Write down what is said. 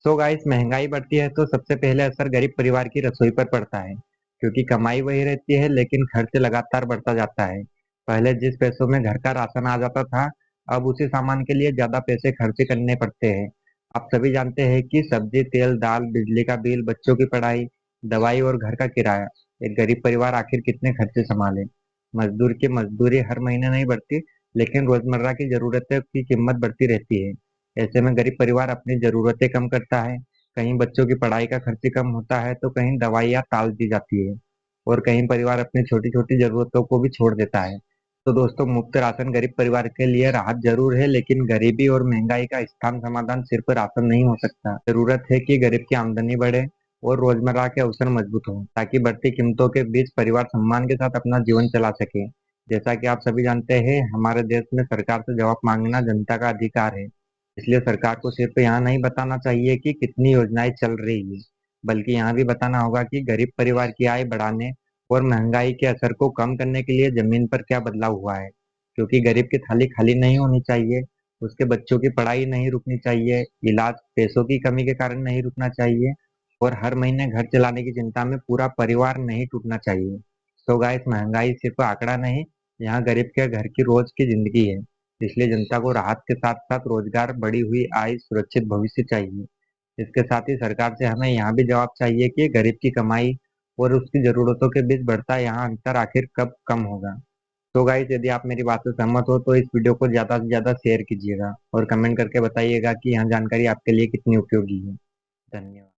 So guys, महंगाई बढ़ती है तो सबसे पहले असर गरीब परिवार की रसोई पर पड़ता है। क्योंकि कमाई वही रहती है लेकिन खर्च लगातार बढ़ता जाता है। पहले जिस पैसों में घर का राशन आ जाता था, अब उसी सामान के लिए ज्यादा पैसे खर्च करने पड़ते हैं। आप सभी जानते हैं कि सब्जी, तेल, दाल, बिजली का बिल, बच्चों की पढ़ाई, दवाई और घर का किराया। एक गरीब परिवार आखिर कितने खर्चे संभाले। मजदूर की मजदूरी हर महीने नहीं बढ़ती, लेकिन रोजमर्रा की जरूरतों की कीमत बढ़ती रहती है। ऐसे में गरीब परिवार अपनी जरूरतें कम करता है। कहीं बच्चों की पढ़ाई का खर्च कम होता है तो कहीं दवाइयाँ टाल दी जाती है। और कहीं परिवार अपनी छोटी छोटी जरूरतों को भी छोड़ देता है। तो दोस्तों, मुफ्त राशन गरीब परिवार के लिए राहत जरूर है, लेकिन गरीबी और महंगाई का स्थान समाधान सिर्फ राशन नहीं हो सकता। जरूरत है कि गरीब की आमदनी बढ़े और रोजमर्रा के अवसर मजबूत हो, ताकि बढ़ती कीमतों के बीच परिवार सम्मान के साथ अपना जीवन चला सके। जैसा कि आप सभी जानते हैं, हमारे देश में सरकार से जवाब मांगना जनता का अधिकार है। इसलिए सरकार को सिर्फ यहाँ नहीं बताना चाहिए कि कितनी योजनाएं चल रही है, बल्कि यहाँ भी बताना होगा कि गरीब परिवार की आय बढ़ाने और महंगाई के असर को कम करने के लिए जमीन पर क्या बदलाव हुआ है। क्योंकि गरीब की थाली खाली नहीं होनी चाहिए, उसके बच्चों की पढ़ाई नहीं रुकनी चाहिए, इलाज पैसों की कमी के कारण नहीं रुकना चाहिए, और हर महीने घर चलाने की चिंता में पूरा परिवार नहीं टूटना चाहिए। तो गाइस, महंगाई सिर्फ आंकड़ा नहीं, यहाँ गरीब के घर की रोज की जिंदगी है। इसलिए जनता को राहत के साथ साथ रोजगार, बढ़ी हुई आय, सुरक्षित भविष्य चाहिए। इसके साथ ही सरकार से हमें यहाँ भी जवाब चाहिए कि गरीब की कमाई और उसकी जरूरतों के बीच बढ़ता यहाँ अंतर आखिर कब कम होगा। तो गाइस, यदि आप मेरी बात से सहमत हो तो इस वीडियो को ज्यादा से ज्यादा शेयर कीजिएगा और कमेंट करके बताइएगा कि यह जानकारी आपके लिए कितनी उपयोगी है। धन्यवाद।